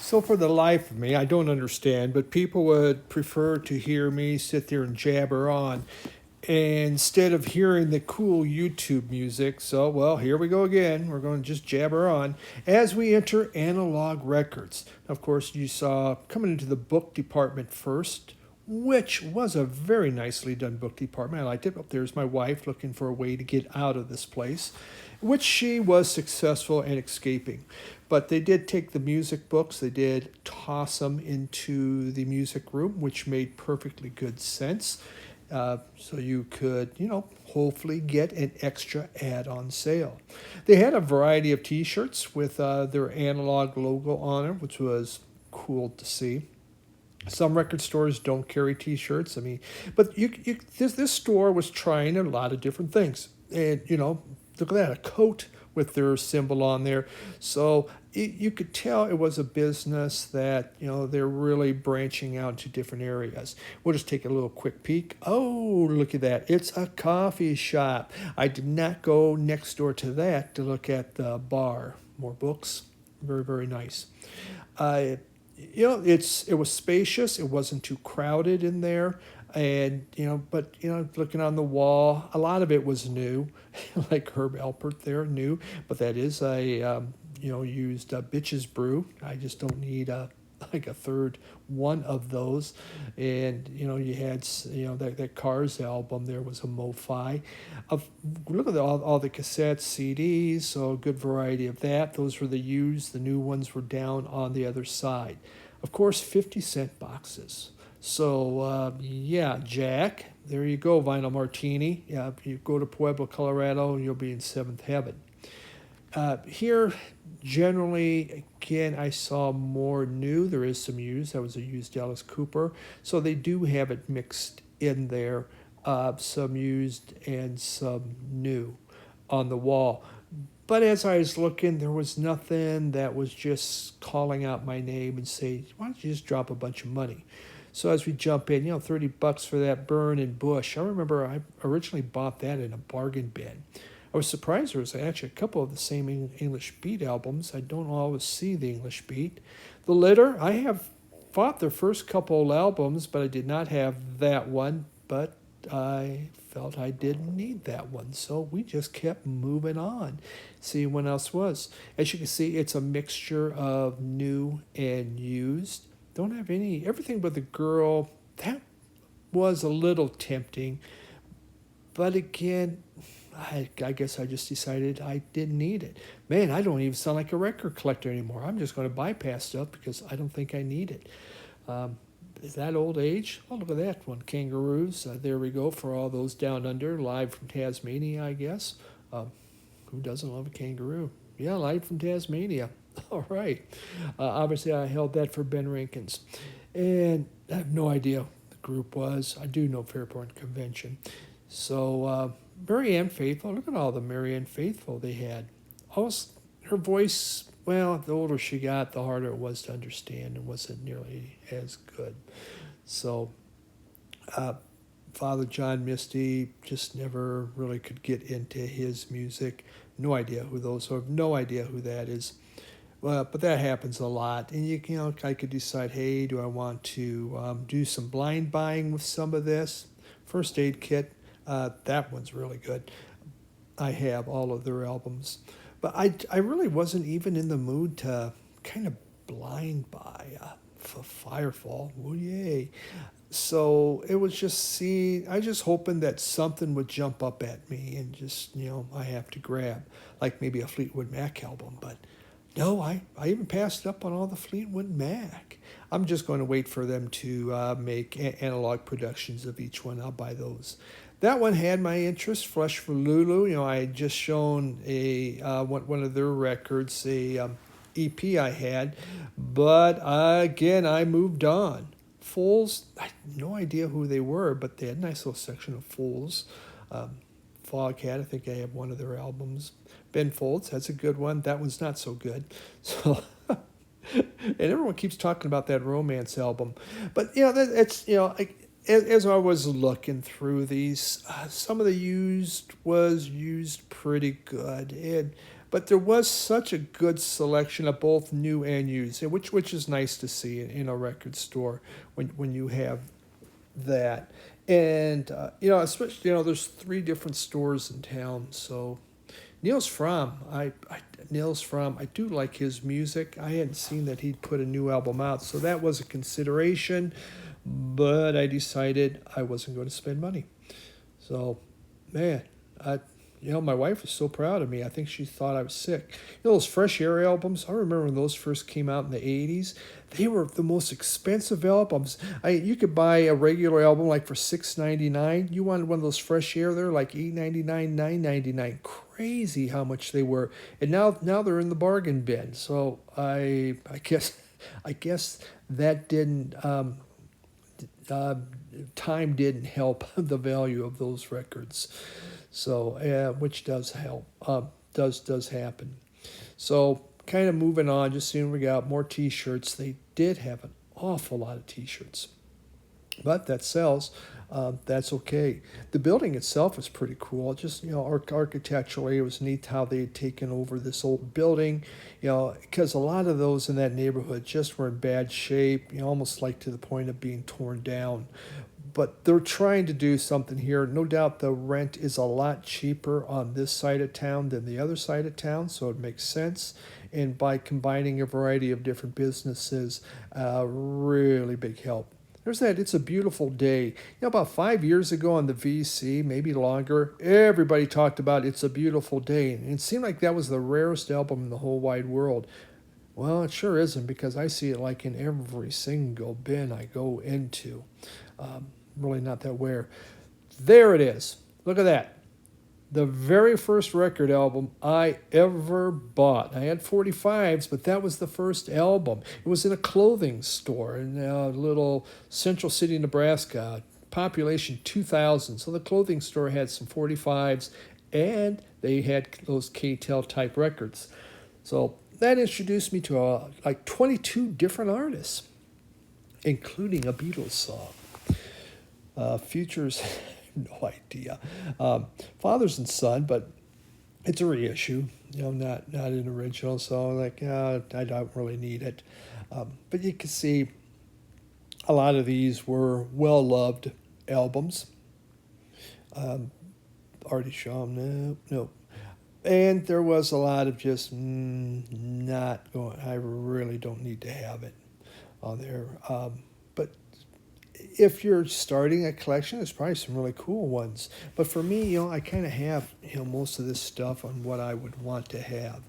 So for the life of me, I don't understand, but people would prefer to hear me sit there and jabber on instead of hearing the cool YouTube music. So, well, here we go again. We're going to just jabber on as we enter analog records. Of course, you saw coming into the book department first, which was a very nicely done book department. I liked it. Up there's my wife looking for a way to get out of this place, which she was successful in escaping. But they did take the music books, they did toss them into the music room, which made perfectly good sense. So you could, hopefully get an extra ad on sale. They had a variety of T-shirts with their analog logo on it, which was cool to see. Some record stores don't carry T-shirts. I mean, but this store was trying a lot of different things, and look at that, a coat with their symbol on there. So you could tell it was a business that they're really branching out to different areas. We'll just take a little quick peek. Oh, look at that! It's a coffee shop. I did not go next door to that to look at the bar. More books. Very, very nice. It was spacious. It wasn't too crowded in there, and but looking on the wall, a lot of it was new, like Herb Alpert there, new. But that is a used Bitches Brew. I just don't need like a third one of those. And you had that Cars album. There was a Mo-Fi. Look at all the cassettes, CDs. So a good variety of that. Those were the used. The new ones were down on the other side. Of course, 50-cent boxes. So yeah, Jack. There you go, Vinyl Martini. Yeah, if you go to Pueblo, Colorado, you'll be in seventh heaven. Here, generally, again, I saw more new. There is some used. That was a used Alice Cooper. So they do have it mixed in there, some used and some new on the wall. But as I was looking, there was nothing that was just calling out my name and say, why don't you just drop a bunch of money? So as we jump in, $30 for that Burn and Bush. I remember I originally bought that in a bargain bin. I was surprised there was actually a couple of the same English Beat albums. I don't always see the English Beat. The Litter, I have bought their first couple albums, but I did not have that one. But I felt I didn't need that one, so we just kept moving on, seeing what else was. As you can see, it's a mixture of new and used. Don't have everything but the girl. That was a little tempting, but again, I guess I just decided I didn't need it. Man, I don't even sound like a record collector anymore. I'm just going to bypass stuff because I don't think I need it. Is that old age? Oh, look at that one. Kangaroos. There we go for all those down under. Live from Tasmania, I guess. Who doesn't love a kangaroo? Yeah, live from Tasmania. All right. Obviously, I held that for Ben Rinkins. And I have no idea what the group was. I do know Fairport Convention. So, Marianne Faithfull. Look at all the Marianne Faithfull they had. Her voice, well, the older she got, the harder it was to understand and wasn't nearly as good. So, Father John Misty just never really could get into his music. No idea who those are. No idea who that is. Well, but that happens a lot. And I could decide, hey, do I want to do some blind buying with some of this? First Aid Kit, that one's really good. I have all of their albums. But I really wasn't even in the mood to kind of blind buy for Firefall. Oh, yay. So it was just, I just hoping that something would jump up at me and just, I have to grab, like maybe a Fleetwood Mac album. But no, I even passed up on all the Fleetwood Mac. I'm just going to wait for them to make analog productions of each one. I'll buy those. That one had my interest. Flush for Lulu. I had just shown one of their records, a EP I had, but again I moved on. Foals, I had no idea who they were, but they had a nice little section of Foals. Foghat, I think I have one of their albums. Ben Folds, that's a good one. That one's not so good. So, and everyone keeps talking about that Romance album, but as I was looking through these, some of the used was used pretty good. And But there was such a good selection of both new and used, which is nice to see in a record store when you have that. And especially there's three different stores in town. So Niels Fromm, Niels Fromm, I do like his music. I hadn't seen that he'd put a new album out, so that was a consideration. But I decided I wasn't going to spend money. So, man, my wife was so proud of me. I think she thought I was sick. Those Fresh Air albums, I remember when those first came out in the 80s. They were the most expensive albums. You could buy a regular album like for $6.99. You wanted one of those Fresh Air, they're like $8.99, $9.99. Crazy how much they were. And now they're in the bargain bin. So I guess that didn't time didn't help the value of those records. So, which does help, does happen. So, kind of moving on, just seeing we got more T-shirts. They did have an awful lot of T-shirts, but that sells. That's okay. The building itself was pretty cool. Just architecturally, it was neat how they had taken over this old building. Because a lot of those in that neighborhood just were in bad shape. Almost like to the point of being torn down. But they're trying to do something here. No doubt the rent is a lot cheaper on this side of town than the other side of town, so it makes sense. And by combining a variety of different businesses, really big help. There's that It's a Beautiful Day. About 5 years ago on the VC, maybe longer, everybody talked about It's a Beautiful Day. And it seemed like that was the rarest album in the whole wide world. Well, it sure isn't, because I see it like in every single bin I go into. Really not that rare. There it is. Look at that. The very first record album I ever bought. I had 45s, but that was the first album. It was in a clothing store in a little Central City, Nebraska, population 2,000. So the clothing store had some 45s, and they had those K-Tel type records. So that introduced me to like 22 different artists, including a Beatles song. Futures, no idea. Fathers and Son, but it's a reissue, not an original. So I don't really need it. But you can see a lot of these were well-loved albums. Artie Shaw, no. And there was a lot of just not going, I really don't need to have it on there. But if you're starting a collection, there's probably some really cool ones. But for me, I kind of have, most of this stuff on what I would want to have.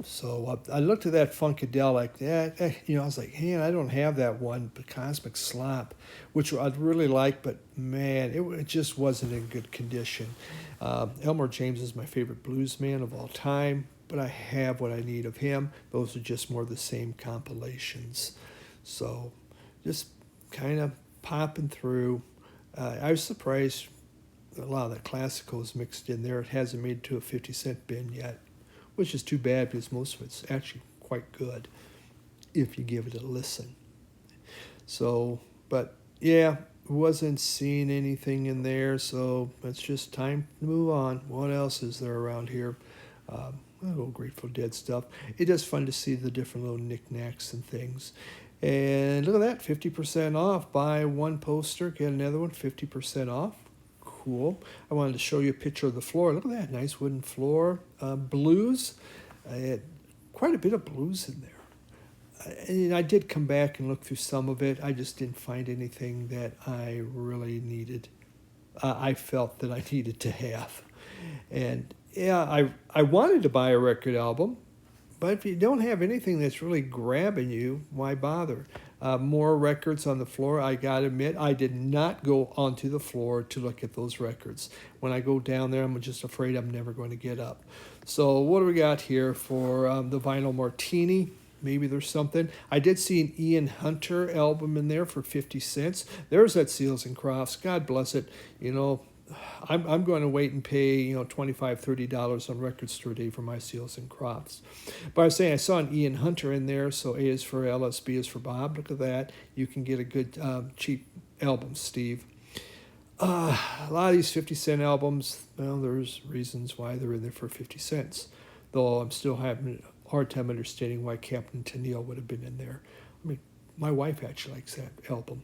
So I looked at that Funkadelic. I was like, man, I don't have that one, but Cosmic Slop, which I'd really like, but man, it just wasn't in good condition. Elmore James is my favorite blues man of all time, but I have what I need of him. Those are just more the same compilations. So just kind of popping through. I was surprised a lot of that classical is mixed in there. It hasn't made it to a 50-cent bin yet, which is too bad because most of it's actually quite good if you give it a listen. So, but yeah, wasn't seeing anything in there, so it's just time to move on. What else is there around here? A little Grateful Dead stuff. It is fun to see the different little knickknacks and things. And look at that, 50% off. Buy one poster, get another one, 50% off. Cool. I wanted to show you a picture of the floor. Look at that, nice wooden floor. Blues, I had quite a bit of blues in there. And I did come back and look through some of it. I just didn't find anything that I really needed. I felt that I needed to have. And yeah, I wanted to buy a record album, but if you don't have anything that's really grabbing you, why bother? More records on the floor. I got to admit, I did not go onto the floor to look at those records. When I go down there, I'm just afraid I'm never going to get up. So what do we got here for the Vinyl Martini? Maybe there's something. I did see an Ian Hunter album in there for 50 cents. There's that Seals and Crofts. God bless it. I'm going to wait and pay, $25, $30 on Record Store Day for my Seals and Crofts. But I was saying I saw an Ian Hunter in there, so A is for Alice, B is for Bob. Look at that. You can get a good cheap album, Steve. A lot of these 50-cent albums, well, there's reasons why they're in there for 50 cents. though I'm still having a hard time understanding why Captain Tennille would have been in there. I mean, my wife actually likes that album.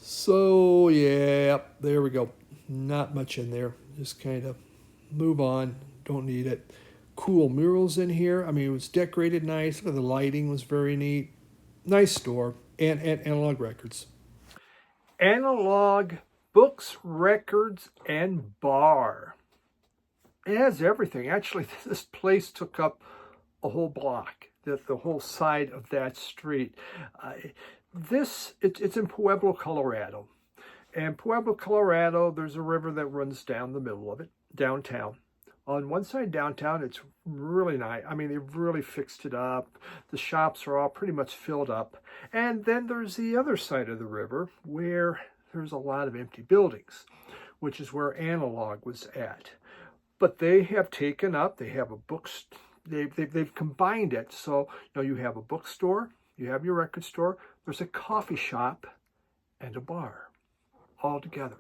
So, yeah, there we go. Not much in there. Just kind of move on. Don't need it. Cool murals in here. I mean, it was decorated nice. The lighting was very neat. Nice store. And Analog Records. Analog Books, Records, and Bar. It has everything. Actually, this place took up a whole block, the whole side of that street. It's in Pueblo, Colorado. And Pueblo, Colorado, there's a river that runs down the middle of it, downtown. On one side downtown, it's really nice. I mean, they've really fixed it up. The shops are all pretty much filled up. And then there's the other side of the river where there's a lot of empty buildings, which is where Analogue was at. But they have taken up, they have a they've combined it. So, you have a bookstore, you have your record store, there's a coffee shop, and a bar all together.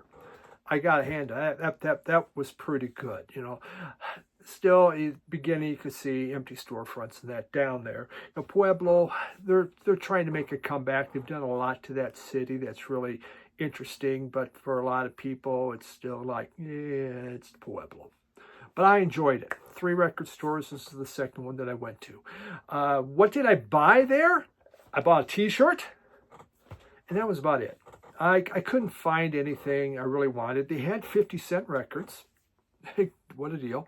I got a hand on that was pretty good, Still, in the beginning, you could see empty storefronts and that down there. Pueblo, they're trying to make a comeback. They've done a lot to that city that's really interesting, but for a lot of people, it's still like, yeah, it's Pueblo. But I enjoyed it. 3 record stores. This is the second one that I went to. What did I buy there? I bought a t-shirt, and that was about it. I couldn't find anything I really wanted. They had 50-cent records. What a deal.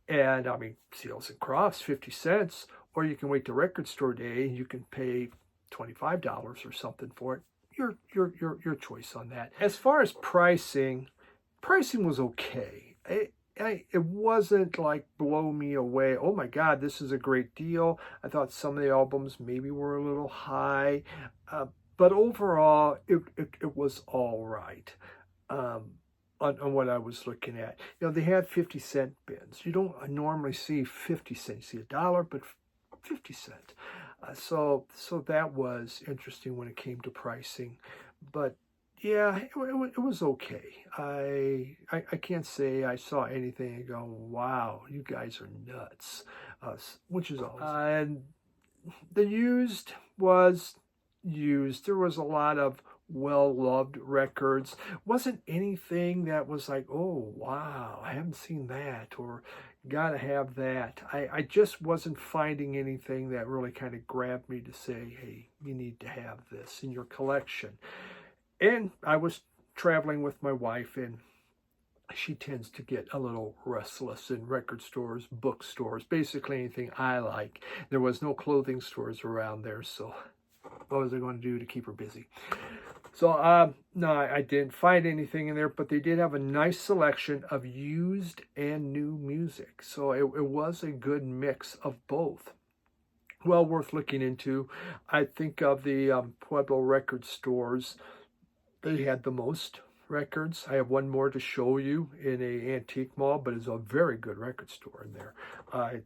And I mean, Seals and Crofts, 50 cents. Or you can wait to record store day and you can pay $25 or something for it. Your choice on that. As far as pricing was okay. It wasn't like blow me away. Oh my God, this is a great deal. I thought some of the albums maybe were a little high. But overall, it was all right on what I was looking at. They had 50-cent bins. You don't normally see 50 cents. You see $1, but 50 cents. So that was interesting when it came to pricing. But yeah, it was okay. I can't say I saw anything and go, wow, you guys are nuts, which is always. And the used was used. There was a lot of well-loved records. Wasn't anything that was like, oh, wow, I haven't seen that, or gotta have that. I just wasn't finding anything that really kind of grabbed me to say, hey, you need to have this in your collection. And I was traveling with my wife, and she tends to get a little restless in record stores, bookstores, basically anything I like. There was no clothing stores around there, so what was I going to do to keep her busy? So, no, I didn't find anything in there, but they did have a nice selection of used and new music. So it was a good mix of both. Well worth looking into. I think of the Pueblo record stores. They had the most records. I have one more to show you in a antique mall, but it's a very good record store in there.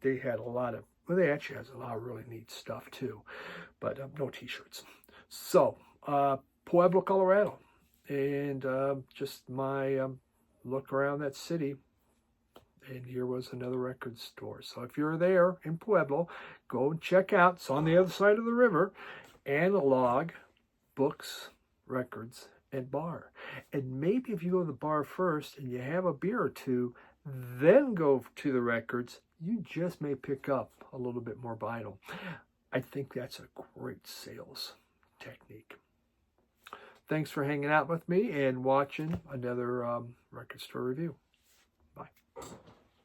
They had a lot of, well, they actually has a lot of really neat stuff too, but no t-shirts. So, Pueblo, Colorado, and just my look around that city. And here was another record store. So if you're there in Pueblo, go and check out. It's on the other side of the river. Analogue, Books, Records, and Bar. And maybe if you go to the bar first and you have a beer or two, then go to the records, you just may pick up a little bit more vinyl. I think that's a great sales technique. Thanks for hanging out with me and watching another record store review.